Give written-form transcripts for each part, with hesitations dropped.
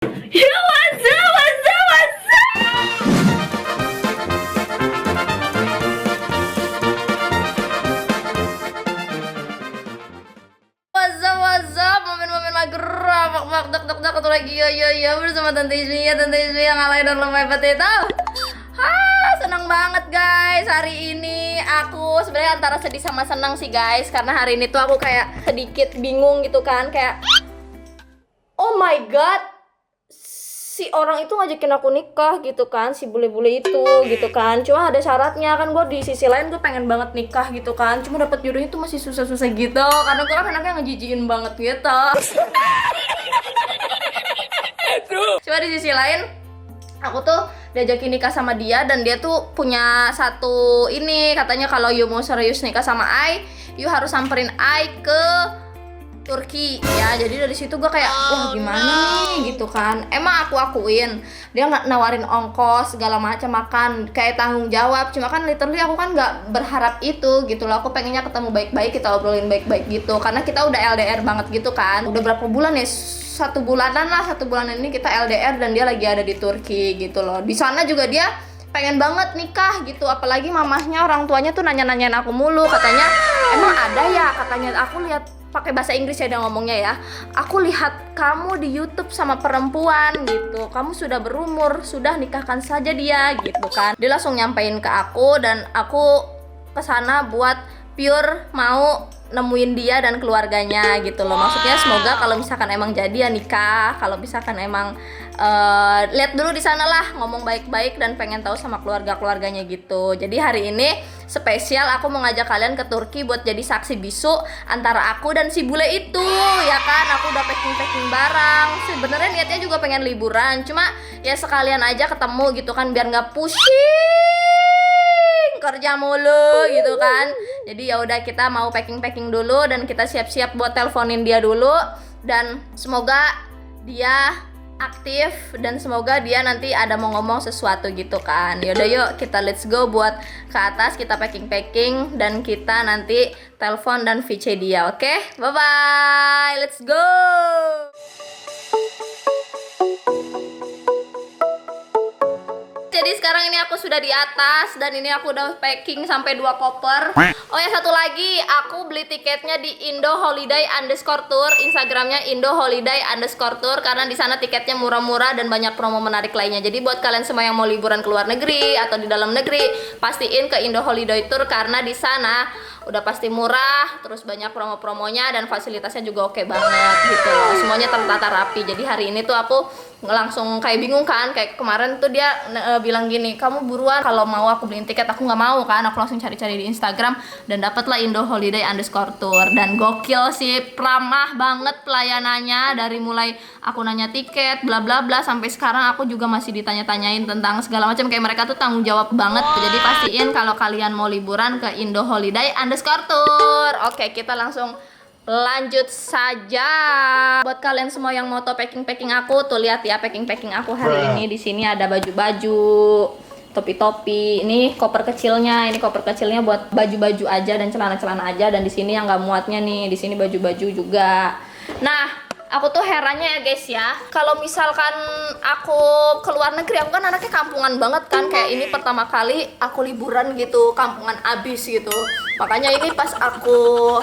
Yo, what's up, what's up, what's up? What's up, momen-momen mager, mak dek dek dek, ketemu lagi yo bersama Tante Ismi yang alay dan lemah potato. Senang banget guys, hari ini aku sebenarnya antara sedih sama senang sih guys, karena hari ini tuh aku kayak sedikit bingung gitu kan, kayak oh my god, si orang itu ngajakin aku nikah gitu kan, si bule-bule itu gitu kan. Cuma ada syaratnya kan, gue di sisi lain gue pengen banget nikah gitu kan, cuma dapat jodohnya tuh masih susah-susah gitu, karena gue kan anaknya ngejijiin banget gitu. Cuma di sisi lain aku tuh diajakin nikah sama dia, dan dia tuh punya satu ini, katanya kalau you mau serius nikah sama Ai, you harus samperin Ai ke Turki ya. Jadi dari situ gue kayak wah gimana nih gitu kan. Emang aku akuin dia nggak nawarin ongkos segala macam, makan kayak tanggung jawab. Cuma kan literally aku kan nggak berharap itu gitu loh. Aku pengennya ketemu baik-baik, kita obrolin baik-baik gitu, karena kita udah LDR banget gitu kan. Udah berapa bulan ya, 1 bulanan lah, 1 bulan ini kita LDR, dan dia lagi ada di Turki gitu loh. Di sana juga dia pengen banget nikah gitu, apalagi mamahnya, orang tuanya tuh nanya-nanyain aku mulu, katanya emang ada ya, katanya aku lihat pakai bahasa Inggris ya dia ngomongnya ya, aku lihat kamu di YouTube sama perempuan gitu, kamu sudah berumur, sudah nikahkan saja dia gitu kan. Dia langsung nyampein ke aku, dan aku kesana buat pure mau nemuin dia dan keluarganya gitu loh. Maksudnya semoga kalau misalkan emang jadi ya nikah, kalau misalkan emang lihat dulu di sana lah, ngomong baik-baik dan pengen tahu sama keluarga-keluarganya gitu. Jadi hari ini spesial, aku mau ngajak kalian ke Turki buat jadi saksi bisu antara aku dan si bule itu ya kan. Aku udah packing barang, sebenarnya niatnya juga pengen liburan, cuma ya sekalian aja ketemu gitu kan, biar nggak pusing kerja mulu gitu kan. Jadi ya udah, kita mau packing dulu dan kita siap-siap buat teleponin dia dulu, dan semoga dia aktif dan semoga dia nanti ada mau ngomong sesuatu gitu kan. Yaudah yuk kita let's go buat ke atas, kita packing dan kita nanti telepon dan VC dia. Oke? Bye bye. Let's go. Jadi sekarang ini aku sudah di atas, dan ini aku udah packing sampai 2 koper. Oh ya, satu lagi, aku beli tiketnya di Indo Holiday _tour, Instagramnya Indo Holiday _tour, karena di sana tiketnya murah-murah dan banyak promo menarik lainnya. Jadi buat kalian semua yang mau liburan ke luar negeri atau di dalam negeri, pastiin ke Indo Holiday Tour, karena di sana udah pasti murah, terus banyak promo-promonya dan fasilitasnya juga oke banget gitu loh. Semuanya tertata rapi. Jadi hari ini tuh aku langsung kayak bingung kan, kayak kemarin tuh dia bilang gini, kamu buruan kalau mau aku beliin tiket. Aku nggak mau kan, aku langsung cari-cari di Instagram dan dapatlah Indo Holiday _tour, dan gokil sih, ramah banget pelayanannya. Dari mulai aku nanya tiket bla bla bla sampai sekarang aku juga masih ditanya-tanyain tentang segala macam, kayak mereka tuh tanggung jawab banget. Jadi pastiin kalau kalian mau liburan ke Indo Holiday _tour. Oke, kita langsung lanjut saja. Buat kalian semua yang mau tau packing aku, tuh lihat ya packing aku hari ini. Di sini ada baju-baju, topi-topi. Ini koper kecilnya, buat baju-baju aja dan celana-celana aja. Dan di sini yang nggak muatnya nih, di sini baju-baju juga. Nah, aku tuh herannya ya guys ya, kalau misalkan aku ke luar negeri, aku kan anaknya kampungan banget kan. Kayak ini pertama kali aku liburan gitu, kampungan abis gitu. Makanya ini pas aku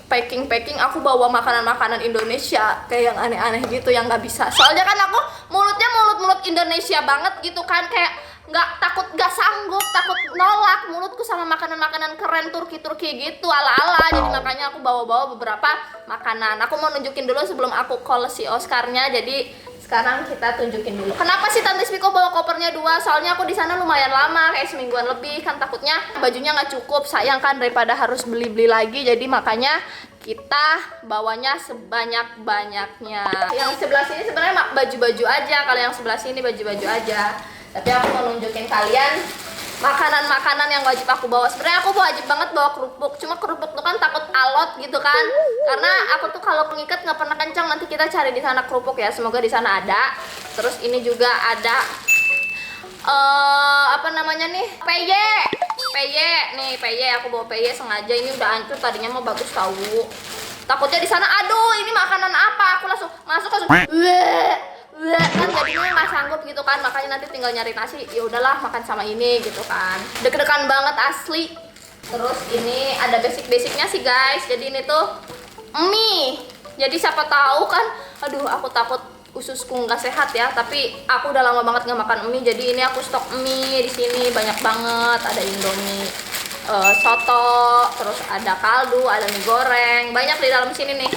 packing aku bawa makanan Indonesia kayak yang aneh-aneh gitu, yang nggak bisa. Soalnya kan aku mulutnya mulut Indonesia banget gitu kan, kayak nggak sanggup, takut nolak mulutku sama makanan keren Turki gitu ala-ala. Jadi makanya aku bawa beberapa makanan. Aku mau nunjukin dulu sebelum aku call si Oscarnya. Jadi sekarang kita tunjukin dulu. Kenapa sih Tante Smiko bawa kopernya 2? Soalnya aku di sana lumayan lama, kayak semingguan lebih kan, takutnya bajunya nggak cukup, sayang kan daripada harus beli lagi. Jadi makanya kita bawanya sebanyak-banyaknya. Yang sebelah sini sebenarnya baju-baju aja, kalau yang sebelah sini baju-baju aja. Tapi aku mau nunjukin kalian makanan yang wajib aku bawa. Sebenarnya aku wajib banget bawa kerupuk, cuma kerupuk tuh kan takut alot gitu kan, karena aku tuh kalau pengikat nggak pernah kencang. Nanti kita cari di sana kerupuk ya, semoga di sana ada. Terus ini juga ada apa namanya nih, peye nih, aku bawa peye sengaja. Ini udah hancur, tadinya mau bagus tahu, takutnya di sana aduh ini makanan apa, aku langsung masuk kan jadinya nggak sanggup gitu kan, makanya nanti tinggal nyari nasi, ya udahlah makan sama ini gitu kan. Deg-degan banget asli. Terus ini ada basic-basicnya sih guys. Jadi ini tuh mie. Jadi siapa tahu kan, aduh aku takut ususku nggak sehat ya. Tapi aku udah lama banget nggak makan mie. Jadi ini aku stok mie di sini banyak banget. Ada Indomie, soto, terus ada kaldu, ada mie goreng, banyak di dalam sini nih.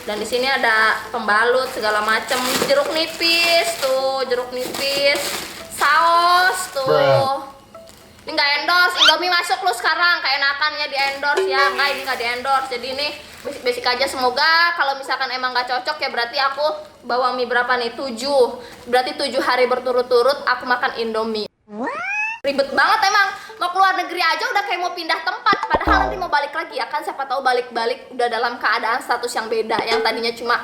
Dan di sini ada pembalut segala macem, jeruk nipis tuh, jeruk nipis, saus tuh. Ini nggak endorse, Indomie masuk lu sekarang, keenakan ya di endorse ya. Nggak, ini nggak di endorse. Jadi ini basic aja. Semoga kalau misalkan emang nggak cocok ya berarti aku bawa mie berapa nih? 7. Berarti 7 hari berturut-turut aku makan Indomie. Ribet banget emang, mau keluar negeri aja udah kayak mau pindah tempat, padahal nanti mau balik lagi ya kan, siapa tahu balik-balik udah dalam keadaan status yang beda, yang tadinya cuma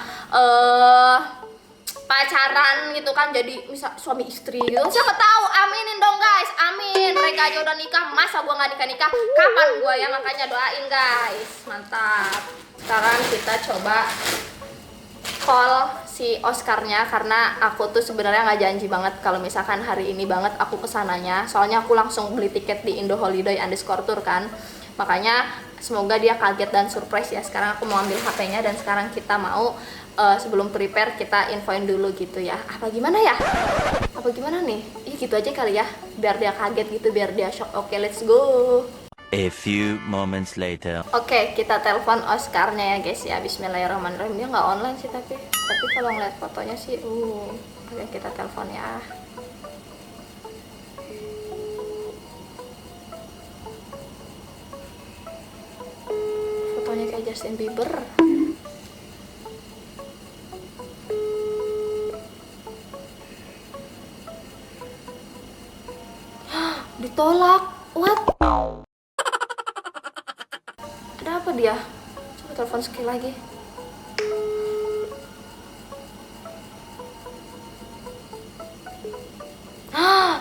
pacaran gitu kan, jadi misal suami istri gitu, siapa tahu. Aminin dong guys, amin. Mereka aja udah nikah, masa gua nggak nikah, kapan gua ya, makanya doain guys. Mantap. Sekarang kita coba call si Oscarnya, karena aku tuh sebenarnya nggak janji banget kalau misalkan hari ini banget aku kesananya, soalnya aku langsung beli tiket di Indo Holiday _tour kan, makanya semoga dia kaget dan surprise ya. Sekarang aku mau ambil HP-nya dan sekarang kita mau sebelum prepare kita infoin dulu gitu ya. Apa gimana ya? Apa gimana nih? Gitu aja kali ya, biar dia kaget gitu, biar dia shock. Oke, let's go. A few moments later. Oke, kita telepon Oscarnya ya guys ya. Bismillahirrahmanirrahim. Dia nggak online sih tapi kalau ngeliat fotonya sih oke, kita telepon ya. Fotonya kayak Justin Bieber. Ditolak. What? Ada apa dia? Coba telepon sekali lagi.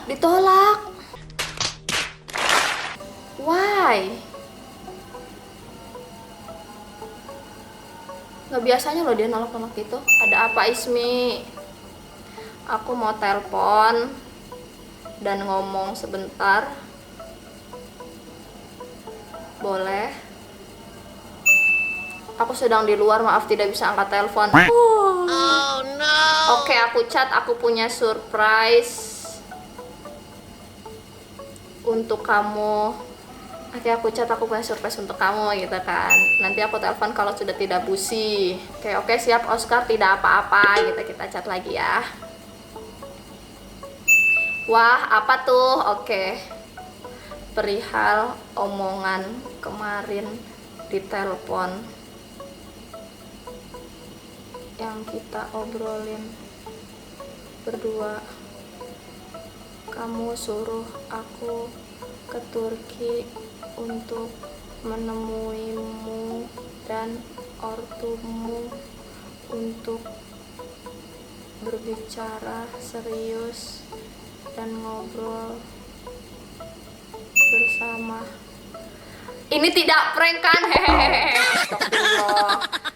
Ditolak. Why? Nggak biasanya loh dia nolak-nolak gitu. Ada apa Ismi? Aku mau telepon dan ngomong sebentar. Boleh? Aku sedang di luar, maaf tidak bisa angkat telepon. Oh no. Oke, aku chat, aku punya surprise untuk kamu. Oke, aku chat, aku punya surprise untuk kamu gitu kan. Nanti aku telepon kalau sudah tidak busi. Oke, siap Oscar, tidak apa-apa gitu. Kita chat lagi ya. Wah, apa tuh? Oke. Perihal omongan kemarin di telepon yang kita obrolin berdua. Kamu suruh aku ke Turki untuk menemuimu dan ortumu untuk berbicara serius dan ngobrol bersama. Ini tidak prank kan? Hehehe. Astagfirullah.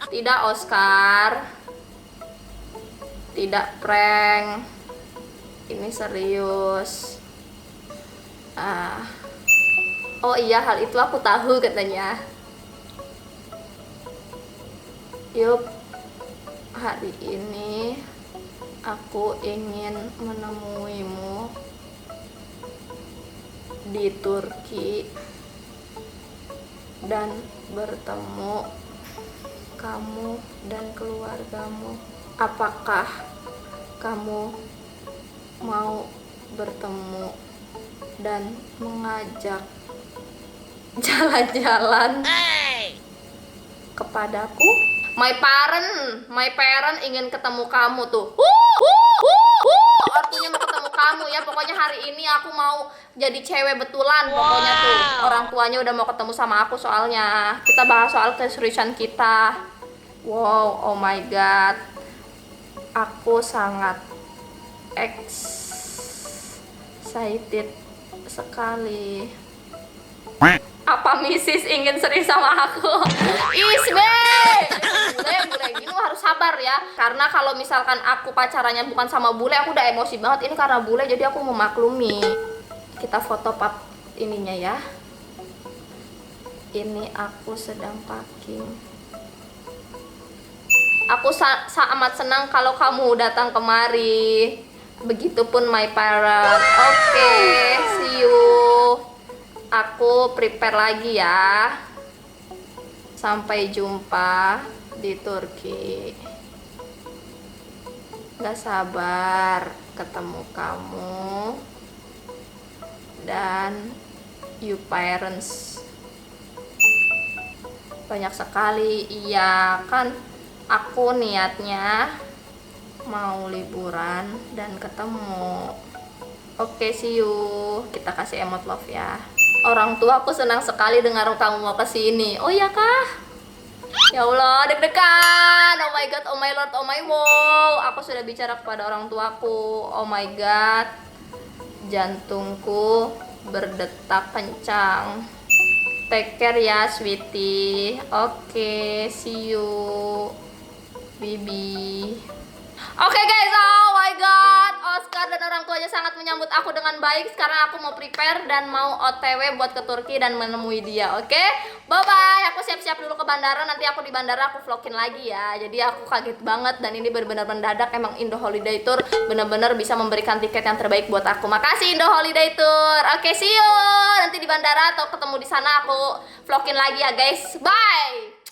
Tidak Oscar. Tidak prank. Ini serius. Oh iya, hal itu aku tahu katanya. Yup. Hari ini aku ingin menemuimu di Turki dan bertemu kamu dan keluargamu. Apakah kamu mau bertemu dan mengajak jalan-jalan kepadaku? My parent ingin ketemu kamu tuh. Artinya mau ketemu kamu ya. Pokoknya hari ini aku mau jadi cewek betulan. Pokoknya tuh orang tuanya udah mau ketemu sama aku soalnya. Kita bahas soal keseriusan kita. Wow, oh my god. Aku sangat excited sekali. Apa Mrs. ingin serius sama aku? Isme! Bule gini harus sabar ya. Karena kalau misalkan aku pacarannya bukan sama bule, aku udah emosi banget. Ini karena bule, jadi aku memaklumi. Kita foto pap ininya ya. Ini aku sedang packing. Aku amat senang kalau kamu datang kemari. Begitupun my parent. Oke, see you. Aku prepare lagi ya. Sampai jumpa di Turki. Gak sabar ketemu kamu dan you parents. Banyak sekali, iya kan. Aku niatnya mau liburan dan ketemu. Oke, see you. Kita kasih emot love ya. Orang tua aku senang sekali dengar kamu mau kesini. Oh iya kah? Ya Allah, deg-degan. Oh my god, oh my lord, oh my wow. Aku sudah bicara kepada orang tuaku. Oh my god, jantungku berdetak kencang. Take care ya, sweetie. Oke, see you. Bibi. Oke guys, oh my god, Oscar dan orang tuanya sangat menyambut aku dengan baik. Sekarang aku mau prepare dan mau OTW buat ke Turki dan menemui dia. Oke, bye bye. Aku siap-siap dulu ke bandara. Nanti aku di bandara aku vlogin lagi ya. Jadi aku kaget banget dan ini benar-benar mendadak. Emang Indo Holiday Tour benar-benar bisa memberikan tiket yang terbaik buat aku. Makasih Indo Holiday Tour. Oke, see you. Nanti di bandara atau ketemu di sana aku vlogin lagi ya guys. Bye.